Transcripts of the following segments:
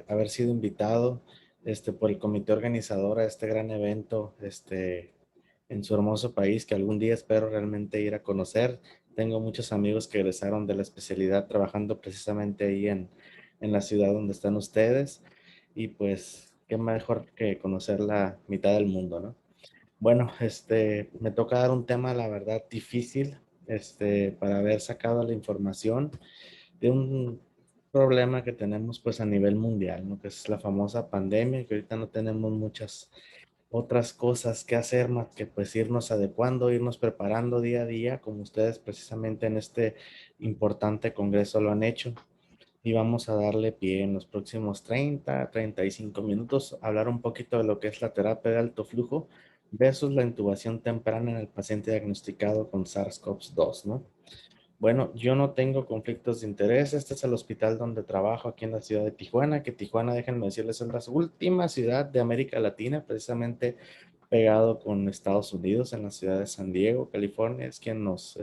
haber sido invitado por el comité organizador a este gran evento en su hermoso país que algún día espero realmente ir a conocer. Tengo muchos amigos que egresaron de la especialidad trabajando precisamente ahí en la ciudad donde están ustedes y pues qué mejor que conocer la mitad del mundo, ¿no? Bueno, me toca dar un tema, la verdad, difícil, para haber sacado la información de un problema que tenemos pues a nivel mundial, ¿no? Que es la famosa pandemia, que ahorita no tenemos muchas otras cosas que hacer más que pues irnos adecuando, irnos preparando día a día, como ustedes precisamente en este importante congreso lo han hecho. Y vamos a darle pie en los próximos 35 minutos a hablar un poquito de lo que es la terapia de alto flujo versus la intubación temprana en el paciente diagnosticado con SARS-CoV-2, ¿no? Bueno, yo no tengo conflictos de interés. Este es el hospital donde trabajo aquí en la ciudad de Tijuana, que Tijuana, déjenme decirles, es la última ciudad de América Latina, precisamente pegado con Estados Unidos, en la ciudad de San Diego, California, es quien nos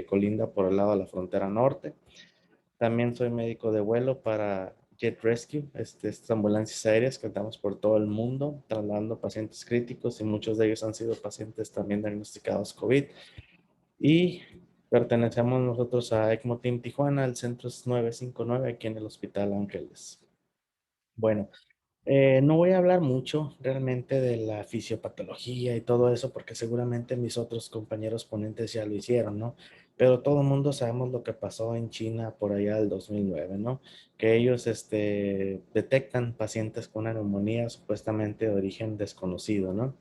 colinda por el lado de la frontera norte. También soy médico de vuelo para Jet Rescue, estas ambulancias aéreas que andamos por todo el mundo, trasladando pacientes críticos y muchos de ellos han sido pacientes también diagnosticados COVID. Y pertenecemos nosotros a ECMO Team Tijuana, el centro es 959 aquí en el Hospital Ángeles. Bueno, no voy a hablar mucho realmente de la fisiopatología y todo eso porque seguramente mis otros compañeros ponentes ya lo hicieron, ¿no? Pero todo el mundo sabemos lo que pasó en China por allá del 2009, ¿no? Que ellos detectan pacientes con una neumonía supuestamente de origen desconocido, ¿no?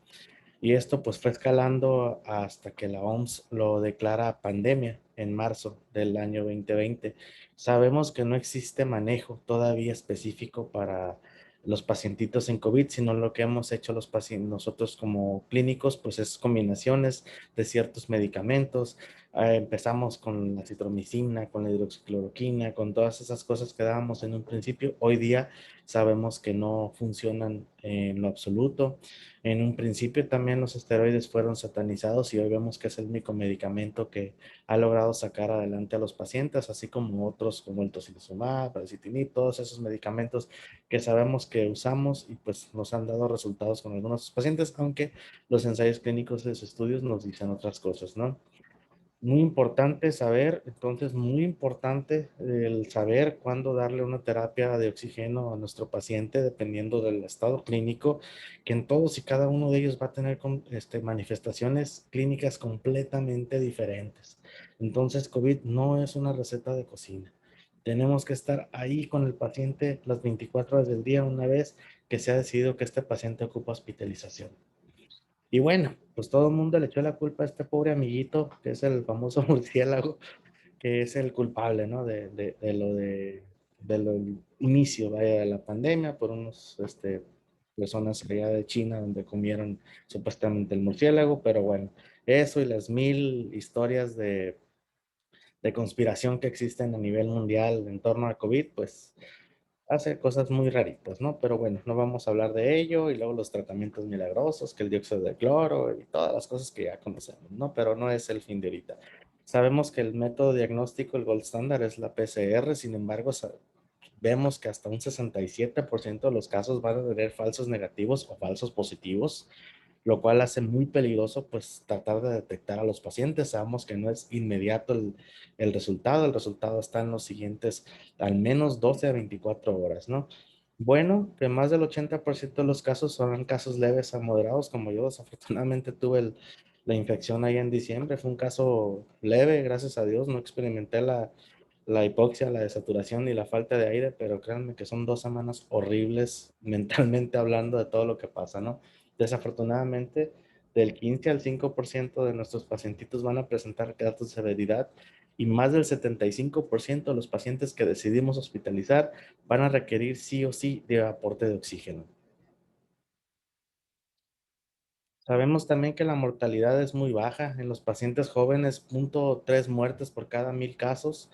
Y esto pues fue escalando hasta que la OMS lo declara pandemia en marzo del año 2020. Sabemos que no existe manejo todavía específico para los pacientitos en COVID, sino lo que hemos hecho los pacientes, nosotros como clínicos, pues es combinaciones de ciertos medicamentos. Empezamos con la citromicina, con la hidroxicloroquina, con todas esas cosas que dábamos en un principio. Hoy día sabemos que no funcionan en lo absoluto. En un principio también los esteroides fueron satanizados y hoy vemos que es el único medicamento que ha logrado sacar adelante a los pacientes, así como otros como el tocilizumab, baricitinib, todos esos medicamentos que sabemos que usamos y pues nos han dado resultados con algunos pacientes, aunque los ensayos clínicos de sus estudios nos dicen otras cosas, ¿no? Muy importante saber, entonces, muy importante el saber cuándo darle una terapia de oxígeno a nuestro paciente, dependiendo del estado clínico, que en todos y cada uno de ellos va a tener manifestaciones clínicas completamente diferentes. Entonces, COVID no es una receta de cocina. Tenemos que estar ahí con el paciente las 24 horas del día una vez que se ha decidido que este paciente ocupa hospitalización. Y bueno, pues todo el mundo le echó la culpa a este pobre amiguito, que es el famoso murciélago, que es el culpable, ¿no? De lo del inicio, vaya, de la pandemia, por unos, personas allá de China donde comieron supuestamente el murciélago, pero bueno, eso y las mil historias de conspiración que existen a nivel mundial en torno al COVID, pues hace cosas muy raritas, ¿no? Pero bueno, no vamos a hablar de ello y luego los tratamientos milagrosos, que el dióxido de cloro y todas las cosas que ya conocemos, ¿no? Pero no es el fin de ahorita. Sabemos que el método diagnóstico, el gold standard, es la PCR, sin embargo, vemos que hasta un 67% de los casos van a tener falsos negativos o falsos positivos, lo cual hace muy peligroso pues tratar de detectar a los pacientes. Sabemos que no es inmediato el resultado está en los siguientes al menos 12 a 24 horas, ¿no? Bueno, que más del 80% de los casos son casos leves a moderados, como yo desafortunadamente tuve la infección ahí en diciembre, fue un caso leve, gracias a Dios, no experimenté la hipoxia, la desaturación y la falta de aire, pero créanme que son 2 semanas horribles mentalmente hablando de todo lo que pasa, ¿no? Desafortunadamente, del 15 al 5% de nuestros pacientitos van a presentar casos de severidad y más del 75% de los pacientes que decidimos hospitalizar van a requerir sí o sí de aporte de oxígeno. Sabemos también que la mortalidad es muy baja en los pacientes jóvenes, 0.3 muertes por cada 1000 casos.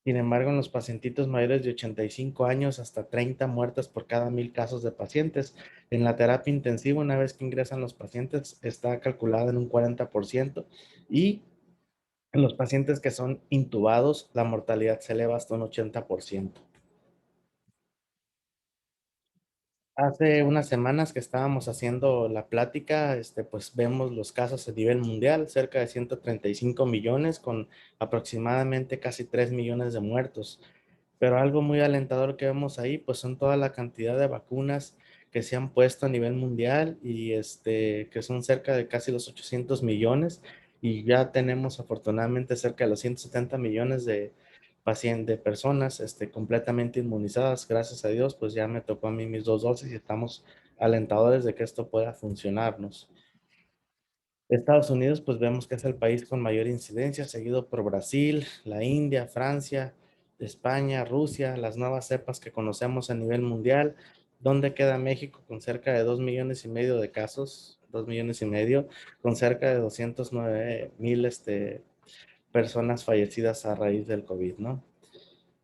Sin embargo, en los pacientitos mayores de 85 años, hasta 30 muertes por cada 1000 casos de pacientes. En la terapia intensiva, una vez que ingresan los pacientes, está calculada en un 40%. Y en los pacientes que son intubados, la mortalidad se eleva hasta un 80%. Hace unas semanas que estábamos haciendo la plática, pues vemos los casos a nivel mundial, cerca de 135 millones con aproximadamente casi 3 millones de muertos. Pero algo muy alentador que vemos ahí, pues son toda la cantidad de vacunas que se han puesto a nivel mundial y que son cerca de casi los 800 millones y ya tenemos afortunadamente cerca de los 170 millones de pacientes, de personas completamente inmunizadas. Gracias a Dios, pues ya me tocó a mí mis dos dosis y estamos alentadores de que esto pueda funcionarnos. Estados Unidos, pues vemos que es el país con mayor incidencia, seguido por Brasil, la India, Francia, España, Rusia, las nuevas cepas que conocemos a nivel mundial. ¿Dónde queda México con cerca de 2,5 millones de casos? 2,5 millones, con cerca de 209,000 personas fallecidas a raíz del COVID, ¿no?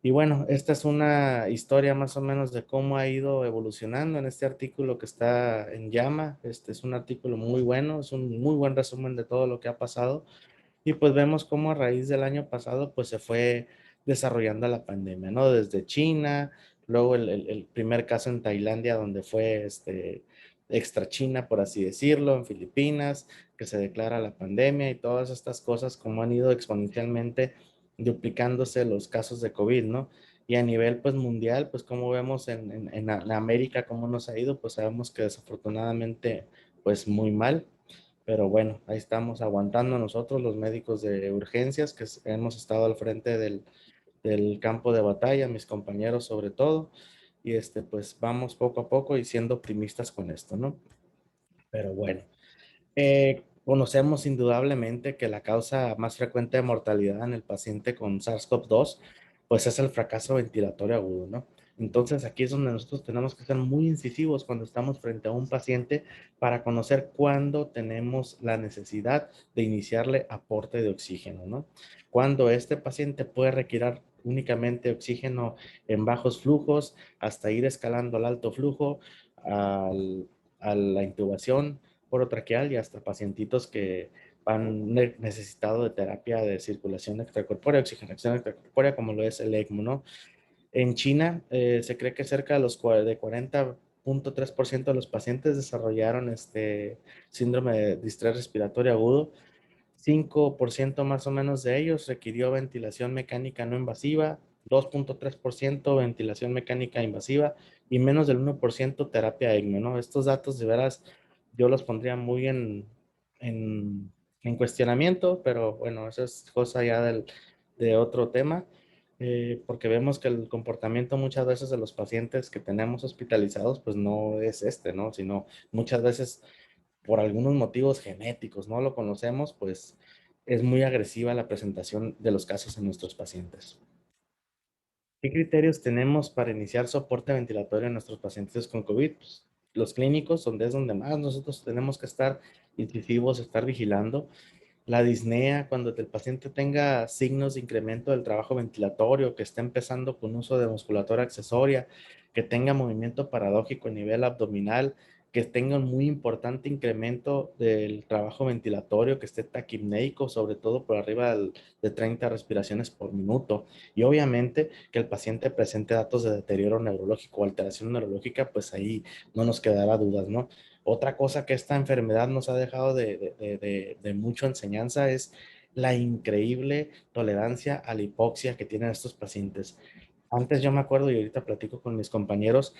Y bueno, esta es una historia más o menos de cómo ha ido evolucionando en este artículo que está en llama. Este es un artículo muy bueno, es un muy buen resumen de todo lo que ha pasado. Y pues vemos cómo a raíz del año pasado pues se fue desarrollando la pandemia, ¿no? Desde China, luego el primer caso en Tailandia donde fue extra China, por así decirlo, en Filipinas, que se declara la pandemia y todas estas cosas como han ido exponencialmente duplicándose los casos de COVID, ¿no? Y a nivel pues mundial, pues como vemos en América cómo nos ha ido, pues sabemos que desafortunadamente pues muy mal. Pero bueno, ahí estamos aguantando nosotros, los médicos de urgencias, que hemos estado al frente del campo de batalla, mis compañeros sobre todo, y pues vamos poco a poco y siendo optimistas con esto, ¿no? Pero bueno, conocemos indudablemente que la causa más frecuente de mortalidad en el paciente con SARS-CoV-2, pues es el fracaso ventilatorio agudo, ¿no? Entonces aquí es donde nosotros tenemos que ser muy incisivos cuando estamos frente a un paciente para conocer cuándo tenemos la necesidad de iniciarle aporte de oxígeno, ¿no? Cuando este paciente puede requerir únicamente oxígeno en bajos flujos hasta ir escalando al alto flujo, al, a la intubación orotraqueal y hasta pacientitos que han necesitado de terapia de circulación extracorpórea, oxigenación extracorpórea, como lo es el ECMO, ¿no? En China se cree que cerca de los de 40,3% de los pacientes desarrollaron este síndrome de distrés respiratorio agudo. 5% más o menos de ellos requirió ventilación mecánica no invasiva, 2,3% ventilación mecánica invasiva y menos del 1% terapia ECMO, ¿no? Estos datos de veras yo los pondría muy en, en cuestionamiento, pero bueno, eso es cosa ya de otro tema, porque vemos que el comportamiento muchas veces de los pacientes que tenemos hospitalizados, pues no es ¿no? Sino muchas veces por algunos motivos genéticos, no lo conocemos, pues es muy agresiva la presentación de los casos en nuestros pacientes. ¿Qué criterios tenemos para iniciar soporte ventilatorio en nuestros pacientes con COVID? Pues, los clínicos, donde es donde más nosotros tenemos que estar incisivos, estar vigilando. La disnea, cuando el paciente tenga signos de incremento del trabajo ventilatorio, que esté empezando con uso de musculatura accesoria, que tenga movimiento paradójico a nivel abdominal, que tenga un muy importante incremento del trabajo ventilatorio, que esté taquipneico, sobre todo por arriba de 30 respiraciones por minuto. Y obviamente que el paciente presente datos de deterioro neurológico o alteración neurológica, pues ahí no nos quedará dudas, ¿no? Otra cosa que esta enfermedad nos ha dejado de mucha enseñanza es la increíble tolerancia a la hipoxia que tienen estos pacientes. Antes yo me acuerdo y ahorita platico con mis compañeros,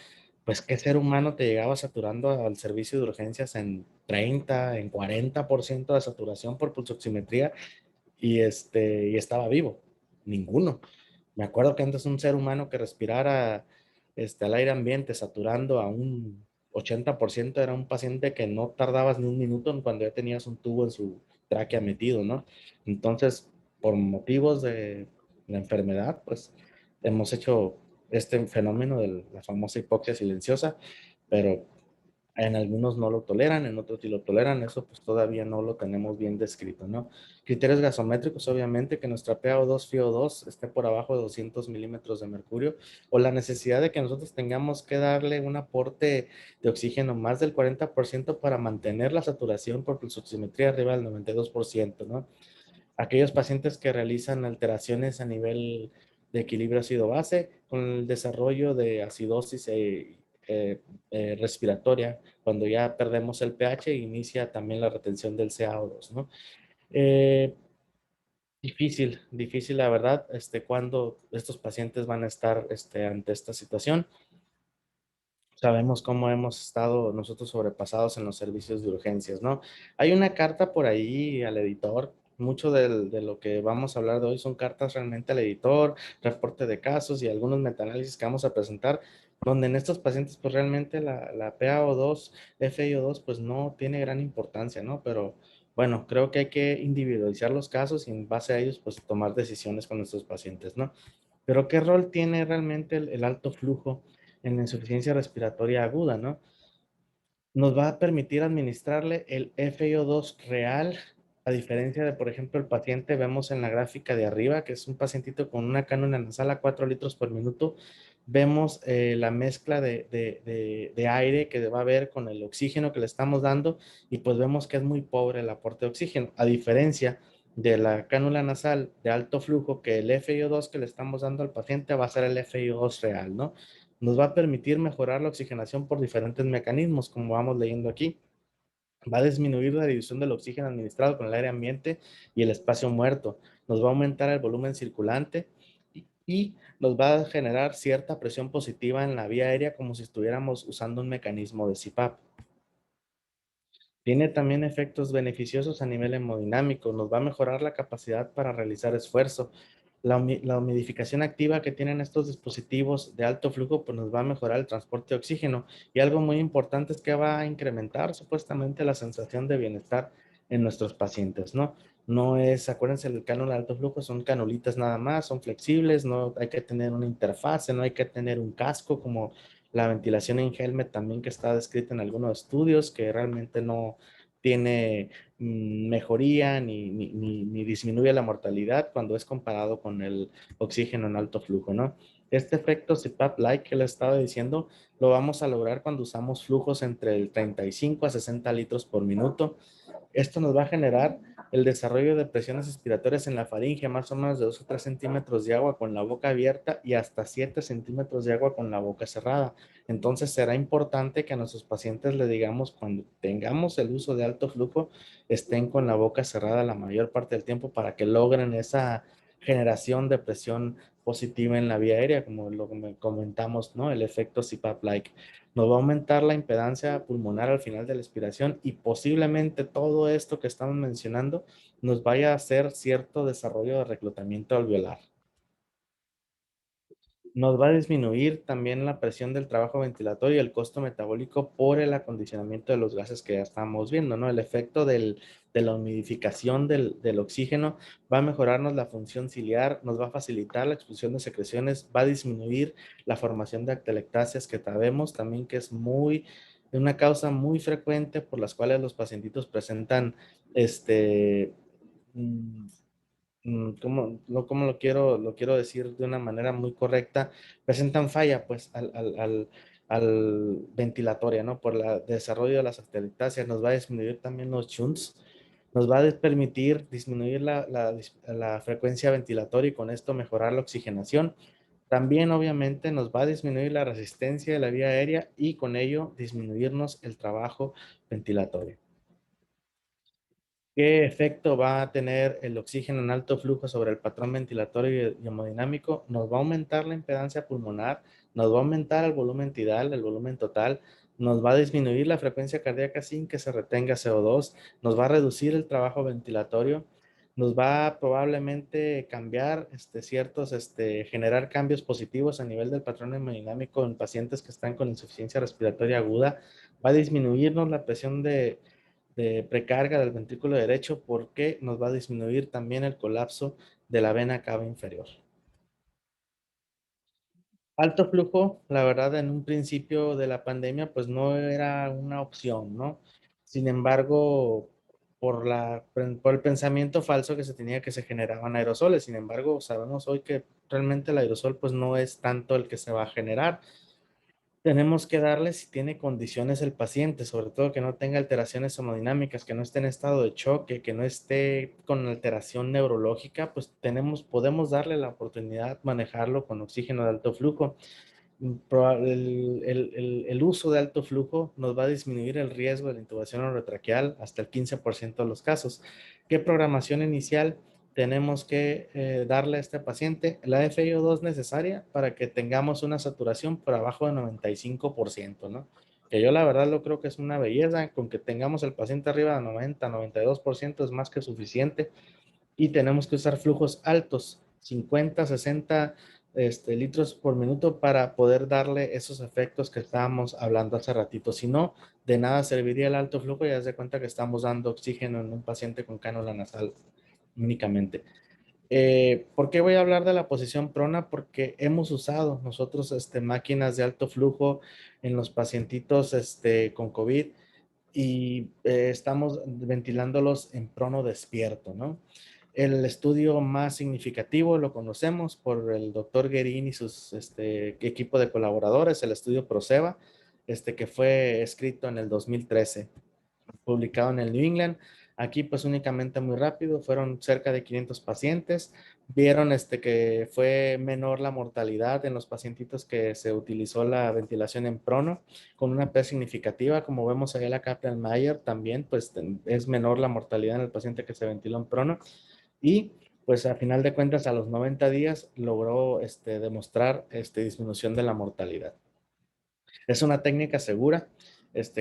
pues qué ser humano te llegaba saturando al servicio de urgencias en 30, en 40% de saturación por pulsoximetría y estaba vivo. Ninguno. Me acuerdo que antes un ser humano que respirara al aire ambiente saturando a un 80% era un paciente que no tardabas ni un minuto en cuando ya tenías un tubo en su tráquea metido, ¿no? Entonces, por motivos de la enfermedad, pues hemos hecho este fenómeno de la famosa hipoxia silenciosa, pero en algunos no lo toleran, en otros sí lo toleran, eso pues todavía no lo tenemos bien descrito, ¿no? Criterios gasométricos, obviamente, que nuestra PaO2, FiO2 esté por abajo de 200 milímetros de mercurio, o la necesidad de que nosotros tengamos que darle un aporte de oxígeno más del 40% para mantener la saturación por pulsoximetría arriba del 92%, ¿no? Aquellos pacientes que realizan alteraciones a nivel de equilibrio ácido-base con el desarrollo de acidosis respiratoria. Cuando ya perdemos el pH, inicia también la retención del CaO2, ¿no? Eh, difícil, la verdad, cuando estos pacientes van a estar ante esta situación. Sabemos cómo hemos estado nosotros sobrepasados en los servicios de urgencias, ¿no? Hay una carta por ahí al editor. Mucho de lo que vamos a hablar de hoy son cartas realmente al editor, reporte de casos y algunos metaanálisis que vamos a presentar, donde en estos pacientes pues realmente la PaO2, FiO2 pues no tiene gran importancia, ¿no? Pero bueno, creo que hay que individualizar los casos y en base a ellos pues tomar decisiones con nuestros pacientes, ¿no? Pero ¿qué rol tiene realmente el alto flujo en la insuficiencia respiratoria aguda, ¿no? Nos va a permitir administrarle el FiO2 real, a diferencia de, por ejemplo, el paciente, vemos en la gráfica de arriba, que es un pacientito con una cánula nasal a 4 litros por minuto, vemos la mezcla de aire que va a haber con el oxígeno que le estamos dando y pues vemos que es muy pobre el aporte de oxígeno, a diferencia de la cánula nasal de alto flujo, que el FiO2 que le estamos dando al paciente va a ser el FiO2 real, ¿no? Nos va a permitir mejorar la oxigenación por diferentes mecanismos, como vamos leyendo aquí. Va a disminuir la división del oxígeno administrado con el aire ambiente y el espacio muerto. Nos va a aumentar el volumen circulante y nos va a generar cierta presión positiva en la vía aérea como si estuviéramos usando un mecanismo de CPAP. Tiene también efectos beneficiosos a nivel hemodinámico, nos va a mejorar la capacidad para realizar esfuerzo. La humidificación activa que tienen estos dispositivos de alto flujo, pues nos va a mejorar el transporte de oxígeno. Y algo muy importante es que va a incrementar supuestamente la sensación de bienestar en nuestros pacientes, ¿no? No es, acuérdense, el cánula de alto flujo son canulitas nada más, son flexibles, no hay que tener una interfase, no hay que tener un casco como la ventilación en helmet también que está descrita en algunos estudios, que realmente no tiene mejoría ni disminuye la mortalidad cuando es comparado con el oxígeno en alto flujo, ¿no? Este efecto CPAP-like que le estaba diciendo lo vamos a lograr cuando usamos flujos entre el 35 a 60 litros por minuto. Esto nos va a generar el desarrollo de presiones respiratorias en la faringe, más o menos de 2 o 3 centímetros de agua con la boca abierta y hasta 7 centímetros de agua con la boca cerrada. Entonces será importante que a nuestros pacientes le digamos cuando tengamos el uso de alto flujo, estén con la boca cerrada la mayor parte del tiempo para que logren esa generación de presión positiva en la vía aérea, como lo que comentamos, ¿no? El efecto CPAP-like. Nos va a aumentar la impedancia pulmonar al final de la expiración y posiblemente todo esto que estamos mencionando nos vaya a hacer cierto desarrollo de reclutamiento alveolar. Nos va a disminuir también la presión del trabajo ventilatorio y el costo metabólico por el acondicionamiento de los gases que ya estamos viendo, ¿no? El efecto de la humidificación del oxígeno va a mejorarnos la función ciliar, nos va a facilitar la expulsión de secreciones, va a disminuir la formación de atelectasias que sabemos también que es una causa muy frecuente por las cuales los pacientitos presentan mm, ¿cómo lo quiero decir de una manera muy correcta? Presentan falla, pues, al ventilatoria, ¿no? Por el desarrollo de las atelectasias, nos va a disminuir también los shunts, nos va a permitir disminuir la frecuencia ventilatoria y con esto mejorar la oxigenación. También, obviamente, nos va a disminuir la resistencia de la vía aérea y con ello disminuirnos el trabajo ventilatorio. ¿Qué efecto va a tener el oxígeno en alto flujo sobre el patrón ventilatorio y hemodinámico? Nos va a aumentar la impedancia pulmonar, nos va a aumentar el volumen tidal, el volumen total, nos va a disminuir la frecuencia cardíaca sin que se retenga CO2, nos va a reducir el trabajo ventilatorio, nos va a probablemente cambiar generar cambios positivos a nivel del patrón hemodinámico en pacientes que están con insuficiencia respiratoria aguda, va a disminuirnos la presión de precarga del ventrículo derecho porque nos va a disminuir también el colapso de la vena cava inferior. Alto flujo, la verdad, en un principio de la pandemia, pues no era una opción, ¿no? Sin embargo, por el pensamiento falso que se tenía que se generaban aerosoles. Sin embargo, sabemos hoy que realmente el aerosol, pues no es tanto el que se va a generar. Tenemos que darle si tiene condiciones el paciente, sobre todo que no tenga alteraciones hemodinámicas, que no esté en estado de choque, que no esté con alteración neurológica, pues podemos darle la oportunidad de manejarlo con oxígeno de alto flujo. El uso de alto flujo nos va a disminuir el riesgo de la intubación orotraqueal hasta el 15% de los casos. ¿Qué programación inicial tenemos que darle a este paciente? La FiO2 necesaria para que tengamos una saturación por abajo de 95%, ¿no? Que yo la verdad lo creo que es una belleza, con que tengamos el paciente arriba de 90, 92% es más que suficiente y tenemos que usar flujos altos, 50, 60 litros por minuto para poder darle esos efectos que estábamos hablando hace ratito. Si no, de nada serviría el alto flujo y haz de cuenta que estamos dando oxígeno en un paciente con cánula nasal únicamente. ¿Por qué voy a hablar de la posición prona? Porque hemos usado nosotros máquinas de alto flujo en los pacientitos con COVID y estamos ventilándolos en prono despierto, ¿no? El estudio más significativo lo conocemos por el doctor Guerin y sus equipo de colaboradores, el estudio PROCEBA, que fue escrito en el 2013, publicado en el New England. Aquí pues únicamente muy rápido, fueron cerca de 500 pacientes, vieron que fue menor la mortalidad en los pacientitos que se utilizó la ventilación en prono, con una P significativa, como vemos ahí la Kaplan-Meier también, pues es menor la mortalidad en el paciente que se ventiló en prono y pues a final de cuentas a los 90 días logró demostrar disminución de la mortalidad. Es una técnica segura,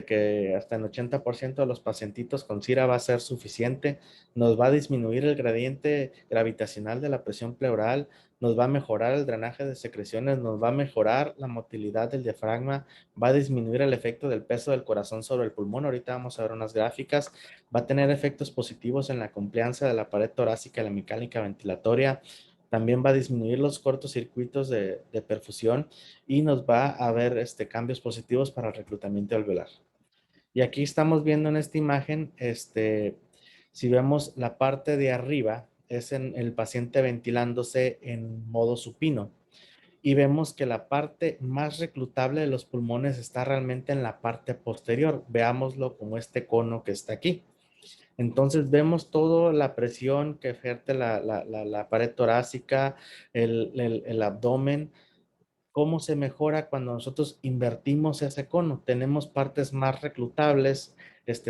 que hasta el 80% de los pacientitos con CIRA va a ser suficiente, nos va a disminuir el gradiente gravitacional de la presión pleural, nos va a mejorar el drenaje de secreciones, nos va a mejorar la motilidad del diafragma, va a disminuir el efecto del peso del corazón sobre el pulmón. Ahorita vamos a ver unas gráficas, va a tener efectos positivos en la compliance de la pared torácica y la mecánica ventilatoria. También va a disminuir los cortocircuitos de perfusión y nos va a haber cambios positivos para el reclutamiento alveolar. Y aquí estamos viendo en esta imagen, si vemos la parte de arriba, es en el paciente ventilándose en modo supino. Y vemos que la parte más reclutable de los pulmones está realmente en la parte posterior. Veámoslo como este cono que está aquí. Entonces vemos toda la presión que ejerce la pared torácica, el abdomen, cómo se mejora cuando nosotros invertimos ese cono. Tenemos partes más reclutables,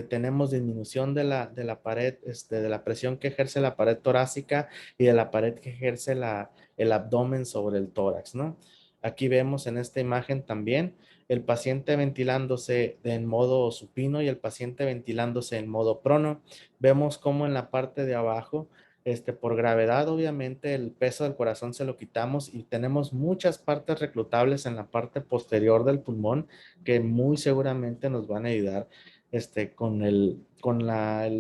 tenemos disminución de la pared, de la presión que ejerce la pared torácica y de la pared que ejerce el abdomen sobre el tórax, ¿no? Aquí vemos en esta imagen también el paciente ventilándose en modo supino y el paciente ventilándose en modo prono. Vemos cómo en la parte de abajo por gravedad, obviamente, el peso del corazón se lo quitamos y tenemos muchas partes reclutables en la parte posterior del pulmón que muy seguramente nos van a ayudar el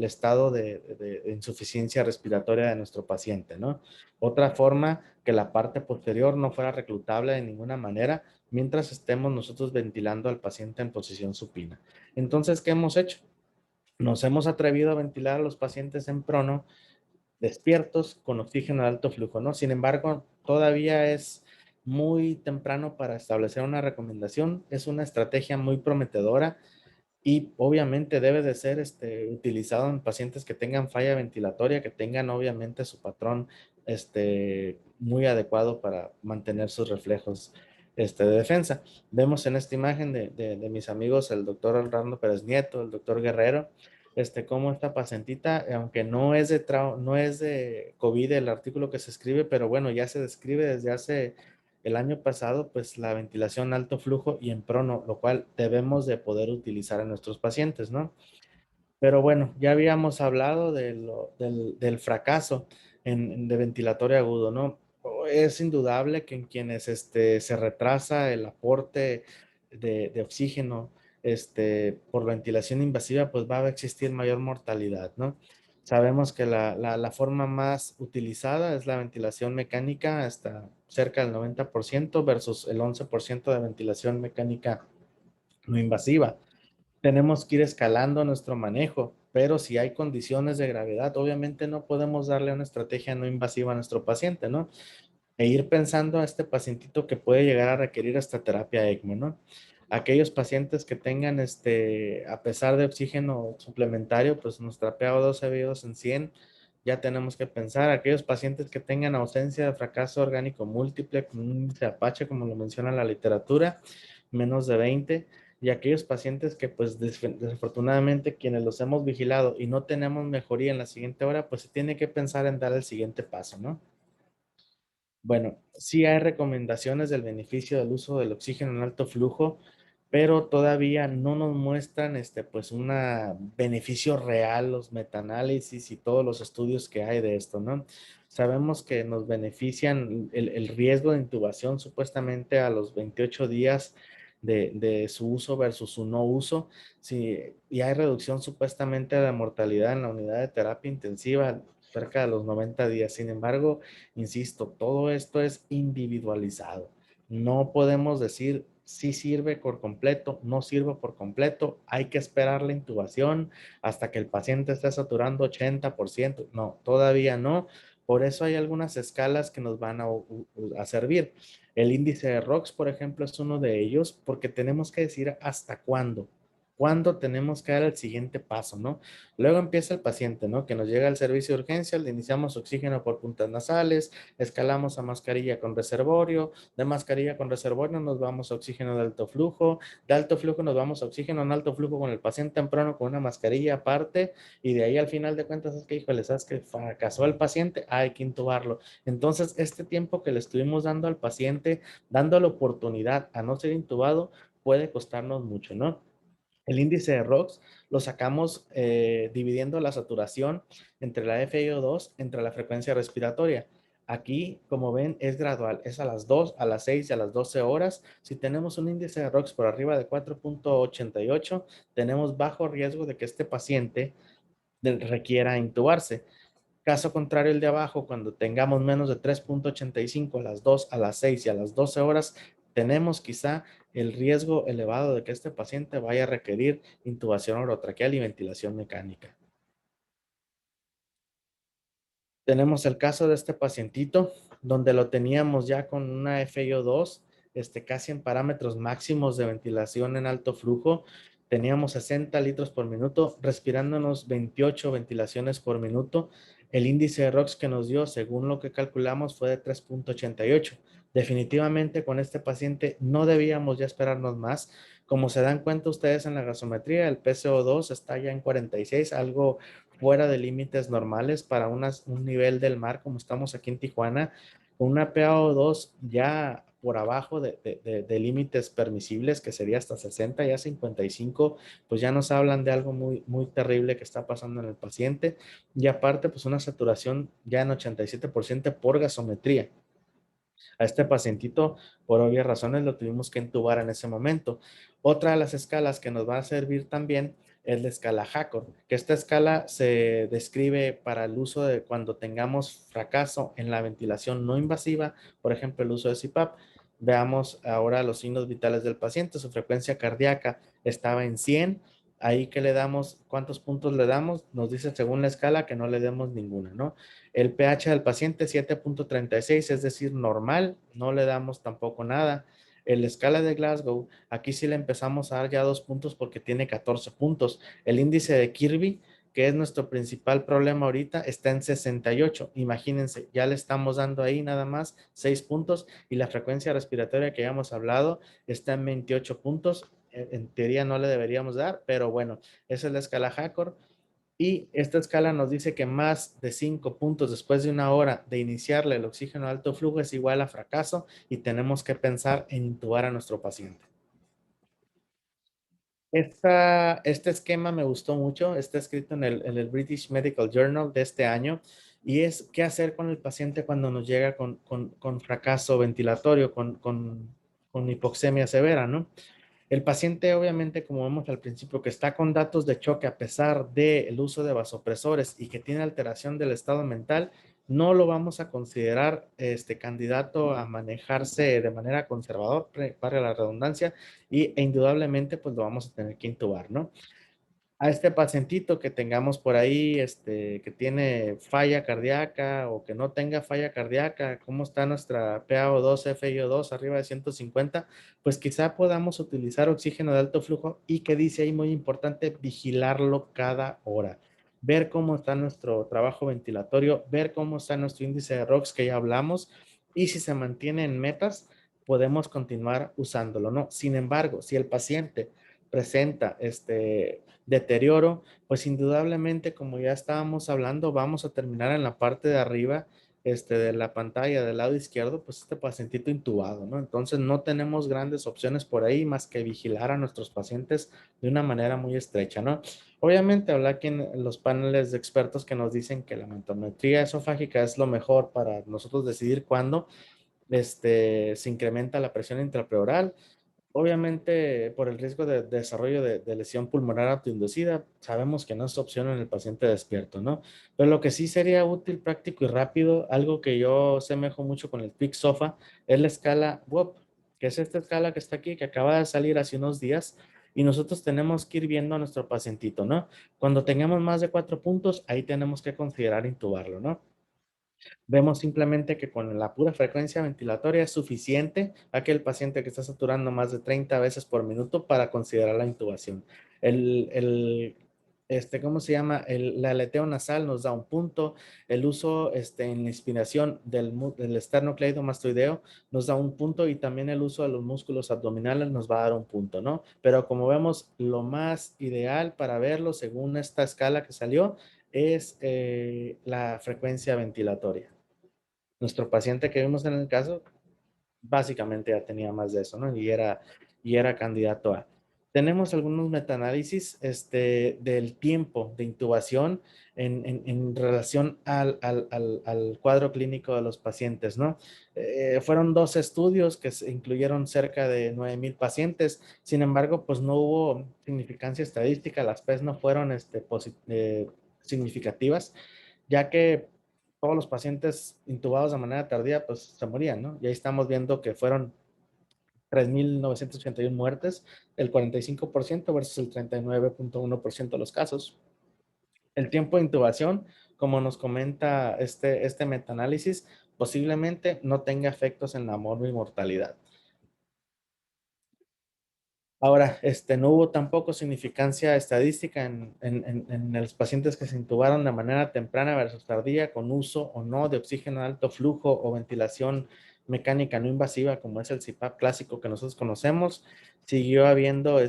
estado de insuficiencia respiratoria de nuestro paciente, ¿no? Otra forma que la parte posterior no fuera reclutable de ninguna manera mientras estemos nosotros ventilando al paciente en posición supina. Entonces, ¿qué hemos hecho? Nos hemos atrevido a ventilar a los pacientes en prono despiertos con oxígeno de alto flujo, ¿no? Sin embargo, todavía es muy temprano para establecer una recomendación. Es una estrategia muy prometedora y obviamente debe de ser utilizado en pacientes que tengan falla ventilatoria, que tengan obviamente su patrón muy adecuado para mantener sus reflejos de defensa. Vemos en esta imagen de mis amigos el doctor Orlando Pérez Nieto, el doctor Guerrero, cómo esta pacientita, aunque no es de COVID el artículo que se escribe, pero bueno, ya se describe desde hace el año pasado, pues la ventilación alto flujo y en prono, lo cual debemos de poder utilizar en nuestros pacientes, ¿no? Pero bueno, ya habíamos hablado del fracaso de ventilatorio agudo, ¿no? Es indudable que en quienes se retrasa el aporte de oxígeno por ventilación invasiva, pues va a existir mayor mortalidad, ¿no? Sabemos que la forma más utilizada es la ventilación mecánica, hasta cerca del 90% versus el 11% de ventilación mecánica no invasiva. Tenemos que ir escalando nuestro manejo, pero si hay condiciones de gravedad, obviamente no podemos darle una estrategia no invasiva a nuestro paciente, ¿no? E ir pensando a este pacientito que puede llegar a requerir hasta terapia ECMO, ¿no? Aquellos pacientes que tengan, a pesar de oxígeno suplementario, pues nuestra PaO2 se ve en 100, ya tenemos que pensar aquellos pacientes que tengan ausencia de fracaso orgánico múltiple, con un índice Apache, como lo menciona la literatura, menos de 20, y aquellos pacientes que pues desafortunadamente quienes los hemos vigilado y no tenemos mejoría en la siguiente hora, pues se tiene que pensar en dar el siguiente paso, ¿no? Bueno, sí hay recomendaciones del beneficio del uso del oxígeno en alto flujo, pero todavía no nos muestran pues un beneficio real los metaanálisis y todos los estudios que hay de esto, ¿no? Sabemos que nos benefician el riesgo de intubación supuestamente a los 28 días de su uso versus su no uso, sí, y hay reducción supuestamente de la mortalidad en la unidad de terapia intensiva cerca de los 90 días. Sin embargo, insisto, todo esto es individualizado. No podemos decir si sirve por completo, no sirve por completo. Hay que esperar la intubación hasta que el paciente esté saturando 80%. No, todavía no. Por eso hay algunas escalas que nos van a servir. El índice de ROX, por ejemplo, es uno de ellos porque tenemos que decir hasta cuándo. ¿Cuándo tenemos que dar el siguiente paso, no? Luego empieza el paciente, ¿no? Que nos llega al servicio de urgencia, le iniciamos oxígeno por puntas nasales, escalamos a mascarilla con reservorio, de mascarilla con reservorio nos vamos a oxígeno de alto flujo nos vamos a oxígeno en alto flujo con el paciente temprano con una mascarilla aparte, y de ahí al final de cuentas es que, híjole, ¿sabes que fracasó el paciente? Hay que intubarlo. Entonces, este tiempo que le estuvimos dando al paciente, dando la oportunidad a no ser intubado, puede costarnos mucho, ¿no? El índice de ROX lo sacamos dividiendo la saturación entre la FiO2, entre la frecuencia respiratoria. Aquí, como ven, es gradual, es a las 2, a las 6 y a las 12 horas. Si tenemos un índice de ROX por arriba de 4.88, tenemos bajo riesgo de que este paciente requiera intubarse. Caso contrario, el de abajo, cuando tengamos menos de 3.85 a las 2, a las 6 y a las 12 horas, tenemos quizá el riesgo elevado de que este paciente vaya a requerir intubación orotraqueal y ventilación mecánica. Tenemos el caso de este pacientito, donde lo teníamos ya con una FiO2, casi en parámetros máximos de ventilación en alto flujo. Teníamos 60 litros por minuto, respirándonos 28 ventilaciones por minuto. El índice de ROX que nos dio, según lo que calculamos, fue de 3.88. Definitivamente con este paciente no debíamos ya esperarnos más. Como se dan cuenta ustedes en la gasometría, el PCO2 está ya en 46, algo fuera de límites normales para un nivel del mar como estamos aquí en Tijuana, con una PaO2 ya por abajo de límites permisibles, que sería hasta 60, ya 55, pues ya nos hablan de algo muy, muy terrible que está pasando en el paciente. Y aparte, pues una saturación ya en 87% por gasometría. A este pacientito, por obvias razones, lo tuvimos que intubar en ese momento. Otra de las escalas que nos va a servir también es la escala HACOR, que esta escala se describe para el uso de cuando tengamos fracaso en la ventilación no invasiva, por ejemplo, el uso de CPAP. Veamos ahora los signos vitales del paciente. Su frecuencia cardíaca estaba en 100. Ahí que le damos, ¿cuántos puntos le damos? Nos dice según la escala que no le demos ninguna, ¿no? El pH del paciente 7.36, es decir, normal, no le damos tampoco nada. En la escala de Glasgow, aquí sí le empezamos a dar ya 2 puntos porque tiene 14 puntos. El índice de Kirby, que es nuestro principal problema ahorita, está en 68. Imagínense, ya le estamos dando ahí nada más 6 puntos y la frecuencia respiratoria que ya hemos hablado está en 28 puntos. En teoría no le deberíamos dar, pero bueno, esa es la escala HACOR. Y esta escala nos dice que más de 5 puntos después de una hora de iniciarle el oxígeno de alto flujo es igual a fracaso y tenemos que pensar en intubar a nuestro paciente. Este esquema me gustó mucho, está escrito en el British Medical Journal de este año y es qué hacer con el paciente cuando nos llega con fracaso ventilatorio, con hipoxemia severa, ¿no? El paciente, obviamente, como vemos al principio, que está con datos de choque a pesar del uso de vasopresores y que tiene alteración del estado mental, no lo vamos a considerar candidato a manejarse de manera conservador, para la redundancia, e indudablemente pues lo vamos a tener que intubar, ¿no? A este pacientito que tengamos por ahí, que tiene falla cardíaca o que no tenga falla cardíaca, cómo está nuestra PaO2, FiO2 arriba de 150, pues quizá podamos utilizar oxígeno de alto flujo y que dice ahí muy importante, vigilarlo cada hora. ver cómo está nuestro trabajo ventilatorio, ver cómo está nuestro índice de ROX que ya hablamos y si se mantiene en metas, podemos continuar usándolo, ¿no? Sin embargo, si el paciente presenta este deterioro, pues indudablemente, como ya estábamos hablando, vamos a terminar en la parte de arriba de la pantalla del lado izquierdo, pues este pacientito intubado, ¿no? Entonces no tenemos grandes opciones por ahí más que vigilar a nuestros pacientes de una manera muy estrecha, ¿no? Obviamente habla aquí en los paneles de expertos que nos dicen que la mentometría esofágica es lo mejor para nosotros decidir cuándo se incrementa la presión intrapleural. Obviamente, por el riesgo de desarrollo de lesión pulmonar autoinducida, sabemos que no es opción en el paciente despierto, ¿no? Pero lo que sí sería útil, práctico y rápido, algo que yo semejo mucho con el PIC-SOFA, es la escala WOP, que es esta escala que está aquí, que acaba de salir hace unos días, y nosotros tenemos que ir viendo a nuestro pacientito, ¿no? Cuando tengamos más de 4 puntos, ahí tenemos que considerar intubarlo, ¿no? Vemos simplemente que con la pura frecuencia ventilatoria es suficiente a que el paciente que está saturando más de 30 veces por minuto para considerar la intubación. ¿Cómo se llama? El aleteo nasal nos da un punto. El uso en la inspiración del esternocleidomastoideo nos da un punto y también el uso de los músculos abdominales nos va a dar un punto, ¿no? Pero como vemos, lo más ideal para verlo según esta escala que salió es la frecuencia ventilatoria. Nuestro paciente que vimos en el caso, básicamente ya tenía más de eso, ¿no? Y era candidato a. Tenemos algunos metaanálisis del tiempo de intubación en relación al cuadro clínico de los pacientes, ¿no? Fueron 2 estudios que incluyeron cerca de 9,000 pacientes. Sin embargo, pues no hubo significancia estadística, las PES no fueron significativas, ya que todos los pacientes intubados de manera tardía, pues se morían, ¿no? Y ahí estamos viendo que fueron 3,981 muertes, el 45% versus el 39,1% de los casos. El tiempo de intubación, como nos comenta este metaanálisis, posiblemente no tenga efectos en la mortalidad. Ahora, no hubo tampoco significancia estadística en los pacientes que se intubaron de manera temprana versus tardía, con uso o no de oxígeno de alto flujo o ventilación mecánica no invasiva, como es el CPAP clásico que nosotros conocemos. Siguió habiendo,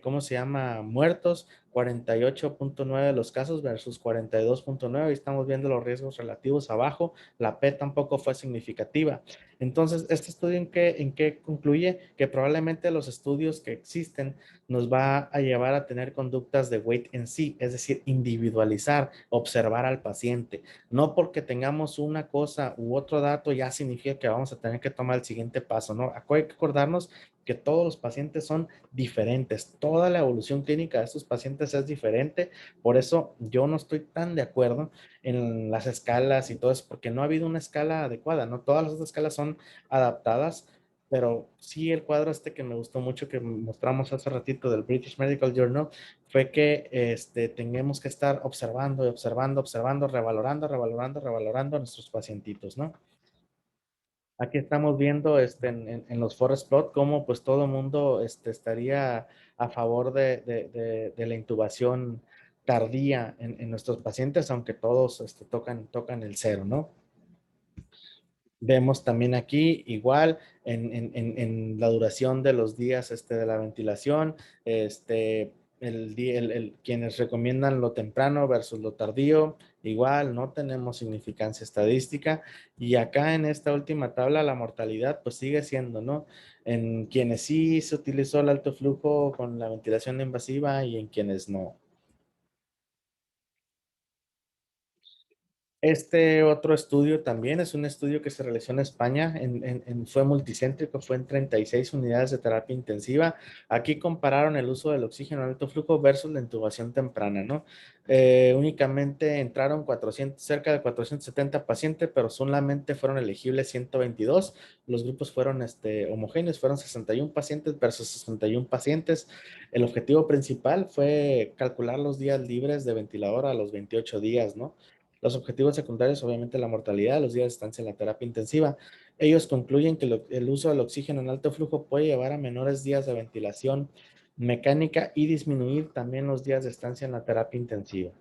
¿cómo se llama? Muertos, 48,9 de los casos versus 42,9. Y estamos viendo los riesgos relativos abajo. La P tampoco fue significativa. Entonces, este estudio ¿en qué concluye? Que probablemente los estudios que existen nos va a llevar a tener conductas de wait and see, es decir, individualizar, observar al paciente. No porque tengamos una cosa u otro dato ya significa que vamos a tener que tomar el siguiente paso, ¿no? Hay que acordarnos que todos los pacientes son diferentes, toda la evolución clínica de estos pacientes es diferente, por eso yo no estoy tan de acuerdo en las escalas y todo eso, porque no ha habido una escala adecuada, ¿no? Todas las escalas son adaptadas, pero sí el cuadro que me gustó mucho que mostramos hace ratito del British Medical Journal fue que tengamos que estar observando y observando, observando, revalorando, revalorando, revalorando a nuestros pacientitos, ¿no? Aquí estamos viendo en los forest plot cómo pues todo el mundo estaría a favor de la intubación tardía en nuestros pacientes, aunque todos tocan el cero, ¿no? Vemos también aquí igual en la duración de los días de la ventilación, quienes recomiendan lo temprano versus lo tardío, igual no tenemos significancia estadística. Y acá en esta última tabla la mortalidad pues sigue siendo, ¿no? En quienes sí se utilizó el alto flujo con la ventilación invasiva y en quienes no. Este otro estudio también es un estudio que se realizó en España, fue multicéntrico, fue en 36 unidades de terapia intensiva. Aquí compararon el uso del oxígeno en alto flujo versus la intubación temprana, ¿no? Únicamente entraron cerca de 470 pacientes, pero solamente fueron elegibles 122. Los grupos fueron homogéneos, fueron 61 pacientes versus 61 pacientes. El objetivo principal fue calcular los días libres de ventilador a los 28 días, ¿no? Los objetivos secundarios, obviamente, la mortalidad, los días de estancia en la terapia intensiva. Ellos concluyen que el uso del oxígeno en alto flujo puede llevar a menores días de ventilación mecánica y disminuir también los días de estancia en la terapia intensiva.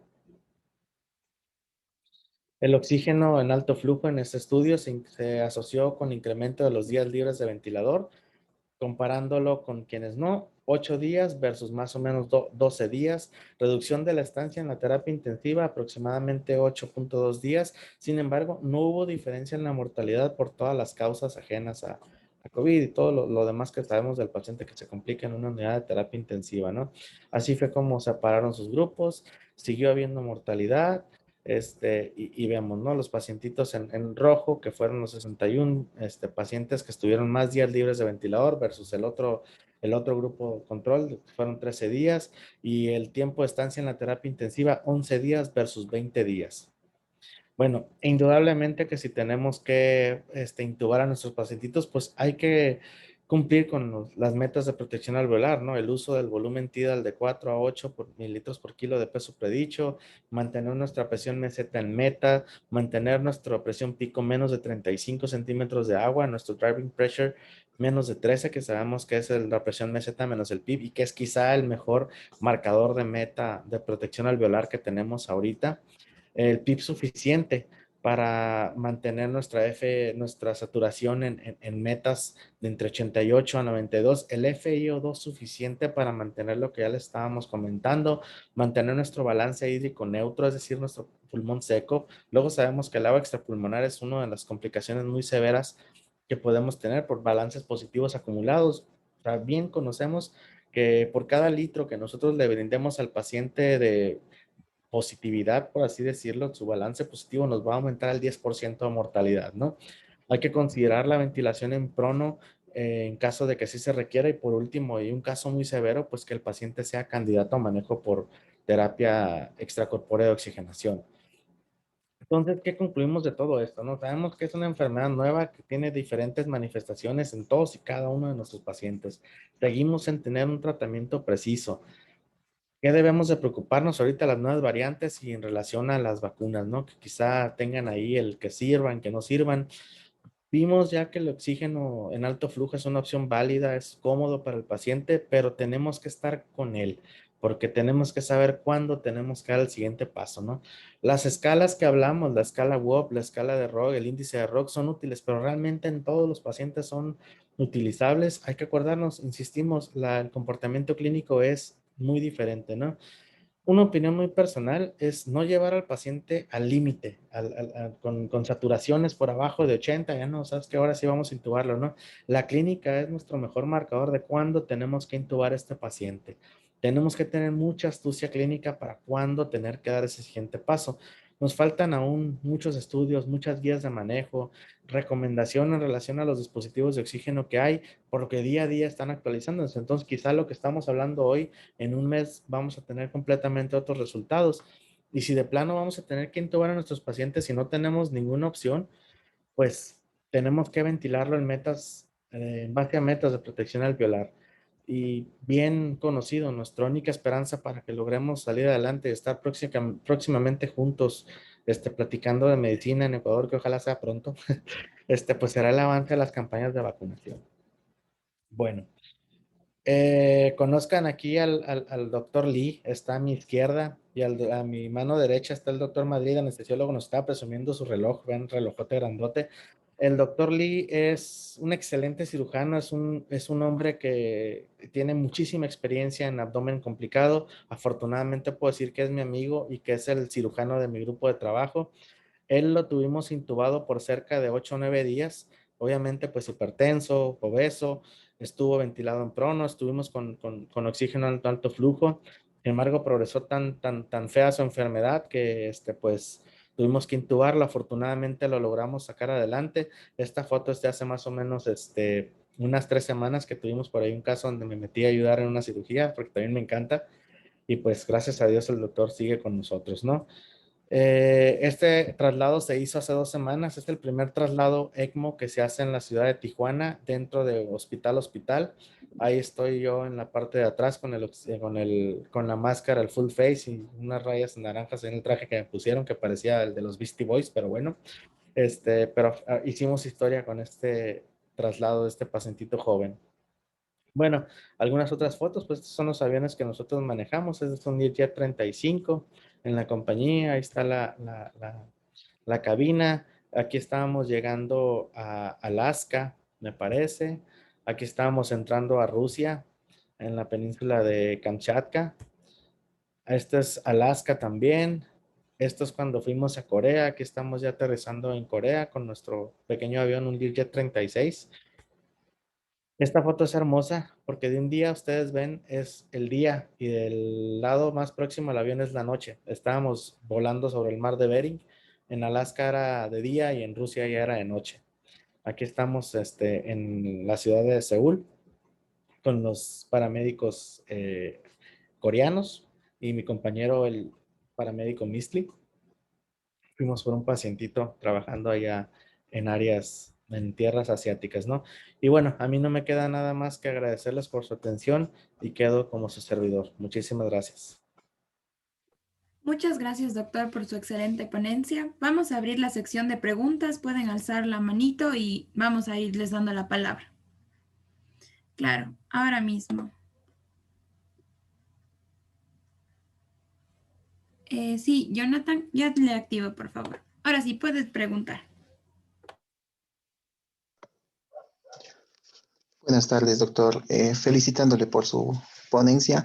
El oxígeno en alto flujo en este estudio se asoció con incremento de los días libres de ventilador, comparándolo con quienes no, 8 días versus más o menos 12 días, reducción de la estancia en la terapia intensiva aproximadamente 8.2 días, sin embargo, no hubo diferencia en la mortalidad por todas las causas ajenas a COVID y todo lo demás que sabemos del paciente que se complica en una unidad de terapia intensiva, ¿no? Así fue como separaron sus grupos, siguió habiendo mortalidad, y vemos, ¿no? Los pacientitos en rojo, que fueron los 61 pacientes que estuvieron más días libres de ventilador versus el otro grupo control, que fueron 13 días, y el tiempo de estancia en la terapia intensiva, 11 días versus 20 días. Bueno, indudablemente que si tenemos que intubar a nuestros pacientitos, pues hay que cumplir con las metas de protección alveolar, ¿no? El uso del volumen tidal de 4 a 8 mililitros por kilo de peso predicho, mantener nuestra presión meseta en meta, mantener nuestra presión pico menos de 35 centímetros de agua, nuestro driving pressure menos de 13, que sabemos que es la presión meseta menos el PIB y que es quizá el mejor marcador de meta de protección alveolar que tenemos ahorita, el PIB suficiente para mantener nuestra saturación en metas de entre 88 a 92, el FiO2 suficiente para mantener lo que ya le estábamos comentando, mantener nuestro balance hídrico neutro, es decir, nuestro pulmón seco. Luego sabemos que el agua extrapulmonar es una de las complicaciones muy severas que podemos tener por balances positivos acumulados. O sea, bien conocemos que por cada litro que nosotros le brindemos al paciente de positividad, por así decirlo, su balance positivo nos va a aumentar el 10% de mortalidad, ¿no? Hay que considerar la ventilación en prono en caso de que sí se requiera y por último, y un caso muy severo, pues que el paciente sea candidato a manejo por terapia extracorpórea de oxigenación. Entonces, ¿qué concluimos de todo esto? ¿No? Sabemos que es una enfermedad nueva que tiene diferentes manifestaciones en todos y cada uno de nuestros pacientes. Seguimos en tener un tratamiento preciso. ¿Qué debemos de preocuparnos ahorita las nuevas variantes y en relación a las vacunas, ¿no? Que quizá tengan ahí el que sirvan, que no sirvan. Vimos ya que el oxígeno en alto flujo es una opción válida, es cómodo para el paciente, pero tenemos que estar con él, porque tenemos que saber cuándo tenemos que dar el siguiente paso, ¿no? Las escalas que hablamos, la escala WOP, la escala de ROG, el índice de ROG son útiles, pero realmente en todos los pacientes son utilizables. Hay que acordarnos, insistimos, el comportamiento clínico es muy diferente, ¿no? Una opinión muy personal es no llevar al paciente al límite, con saturaciones por abajo de 80, ya no, sabes que ahora sí vamos a intubarlo, ¿no? La clínica es nuestro mejor marcador de cuándo tenemos que intubar a este paciente. Tenemos que tener mucha astucia clínica para cuándo tener que dar ese siguiente paso. Nos faltan aún muchos estudios, muchas guías de manejo, recomendación en relación a los dispositivos de oxígeno que hay, porque día a día están actualizándose. Entonces, quizá lo que estamos hablando hoy en un mes vamos a tener completamente otros resultados. Y si de plano vamos a tener que intubar a nuestros pacientes y no tenemos ninguna opción, pues tenemos que ventilarlo en base a metas de protección alveolar. Y bien conocido, nuestra única esperanza para que logremos salir adelante y estar próximamente juntos, platicando de medicina en Ecuador, que ojalá sea pronto, pues será el avance de las campañas de vacunación. Bueno, conozcan aquí al doctor Lee, está a mi izquierda, y a mi mano derecha está el doctor Madrid, anestesiólogo, nos está presumiendo su reloj, ven, relojote grandote. El doctor Lee es un excelente cirujano, es un hombre que tiene muchísima experiencia en abdomen complicado. Afortunadamente puedo decir que es mi amigo y que es el cirujano de mi grupo de trabajo. Él lo tuvimos intubado por cerca de 8 o 9 días, obviamente pues hipertenso, obeso, estuvo ventilado en prono, estuvimos con oxígeno en alto flujo. Sin embargo, progresó tan fea su enfermedad que pues tuvimos que intubarlo. Afortunadamente lo logramos sacar adelante. Esta foto es de hace más o menos unas 3 semanas que tuvimos por ahí un caso donde me metí a ayudar en una cirugía, porque también me encanta. Y pues gracias a Dios el doctor sigue con nosotros, ¿no? Este traslado se hizo hace 2 semanas. Es el primer traslado ECMO que se hace en la ciudad de Tijuana, dentro de hospital. Ahí estoy yo en la parte de atrás con la máscara, el full face y unas rayas naranjas en el traje que me pusieron que parecía el de los Beastie Boys, pero bueno, pero hicimos historia con este traslado de este pacientito joven. Bueno, algunas otras fotos, pues estos son los aviones que nosotros manejamos. Este es un Learjet 35 en la compañía. Ahí está la cabina. Aquí estábamos llegando a Alaska, me parece. Aquí estábamos entrando a Rusia, en la península de Kamchatka. Este es Alaska también. Esto es cuando fuimos a Corea. Aquí estamos ya aterrizando en Corea con nuestro pequeño avión, un Learjet 36. Esta foto es hermosa porque de un día ustedes ven es el día y del lado más próximo al avión es la noche. Estábamos volando sobre el mar de Bering. En Alaska era de día y en Rusia ya era de noche. Aquí estamos en la ciudad de Seúl con los paramédicos coreanos y mi compañero, el paramédico Misli. Fuimos por un pacientito trabajando allá en áreas, en tierras asiáticas, ¿no? Y bueno, a mí no me queda nada más que agradecerles por su atención y quedo como su servidor. Muchísimas gracias. Muchas gracias, doctor, por su excelente ponencia. Vamos a abrir la sección de preguntas. Pueden alzar la manito y vamos a irles dando la palabra. Claro, ahora mismo. Sí, Jonathan, ya le activo, por favor. Ahora sí, puedes preguntar. Buenas tardes, doctor. Felicitándole por su ponencia.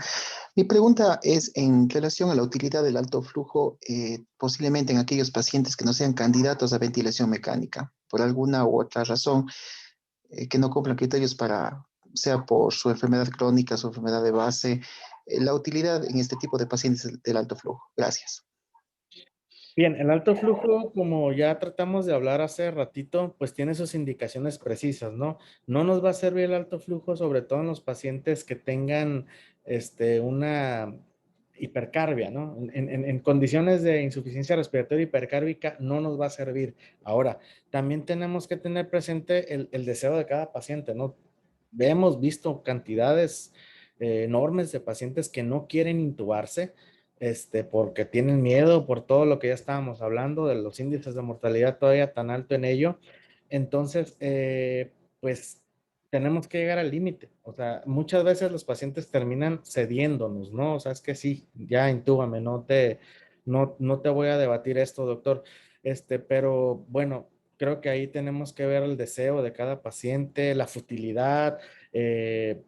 Mi pregunta es en relación a la utilidad del alto flujo, posiblemente en aquellos pacientes que no sean candidatos a ventilación mecánica, por alguna u otra razón, que no cumplan criterios para, sea por su enfermedad crónica, su enfermedad de base, la utilidad en este tipo de pacientes del alto flujo. Gracias. Bien, el alto flujo, como ya tratamos de hablar hace ratito, pues tiene sus indicaciones precisas, ¿no? No nos va a servir el alto flujo, sobre todo en los pacientes que tengan una hipercarbia, ¿no? En condiciones de insuficiencia respiratoria hipercárbica no nos va a servir. Ahora, también tenemos que tener presente el deseo de cada paciente, ¿no? Hemos visto cantidades enormes de pacientes que no quieren intubarse porque tienen miedo por todo lo que ya estábamos hablando, de los índices de mortalidad todavía tan alto en ello. Entonces, pues tenemos que llegar al límite. O sea, muchas veces los pacientes terminan cediéndonos, ¿no? O sea, es que sí, ya intúbame, no te voy a debatir esto, doctor. Pero bueno, creo que ahí tenemos que ver el deseo de cada paciente, la futilidad, que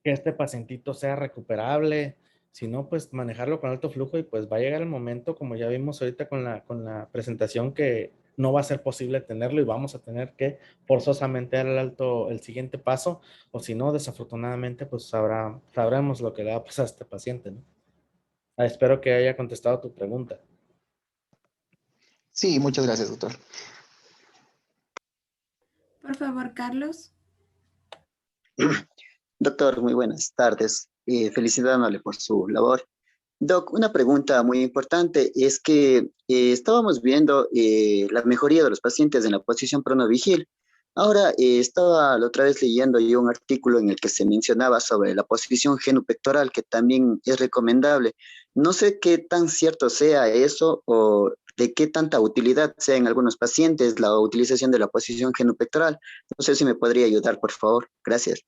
este pacientito sea recuperable, si no, pues manejarlo con alto flujo y pues va a llegar el momento, como ya vimos ahorita con la presentación, que no va a ser posible tenerlo y vamos a tener que forzosamente dar el siguiente paso, o si no, desafortunadamente, pues sabremos lo que le va a pasar a este paciente, ¿no? Espero que haya contestado tu pregunta. Sí, muchas gracias, doctor. Por favor, Carlos. Doctor, muy buenas tardes. Felicitándole por su labor. Doc, una pregunta muy importante es que estábamos viendo la mejoría de los pacientes en la posición pronovigil. Ahora, estaba la otra vez leyendo yo un artículo en el que se mencionaba sobre la posición genupectoral, que también es recomendable. No sé qué tan cierto sea eso o de qué tanta utilidad sea en algunos pacientes la utilización de la posición genupectoral. No sé si me podría ayudar, por favor. Gracias.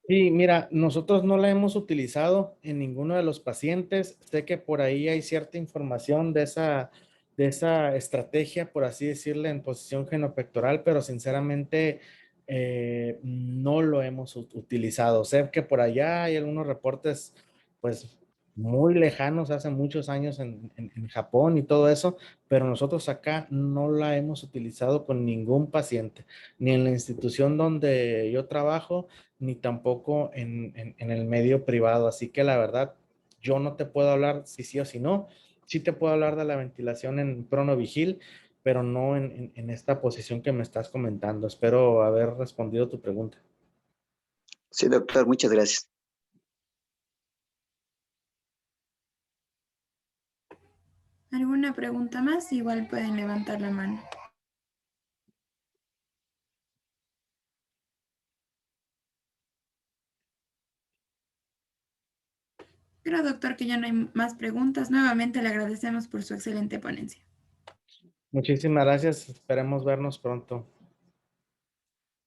Sí, mira, nosotros no la hemos utilizado en ninguno de los pacientes. Sé que por ahí hay cierta información de esa estrategia, por así decirle, en posición genopectoral, pero sinceramente no lo hemos utilizado. Sé que por allá hay algunos reportes, pues, muy lejanos, hace muchos años en Japón y todo eso, pero nosotros acá no la hemos utilizado con ningún paciente, ni en la institución donde yo trabajo ni tampoco en el medio privado. Así que la verdad, yo no te puedo hablar si sí o si no. Sí te puedo hablar de la ventilación en pronovigil, pero no en esta posición que me estás comentando. Espero haber respondido tu pregunta. Sí, doctor, muchas gracias. ¿Alguna pregunta más? Igual pueden levantar la mano. Creo, doctor, que ya no hay más preguntas. Nuevamente le agradecemos por su excelente ponencia. Muchísimas gracias. Esperemos vernos pronto.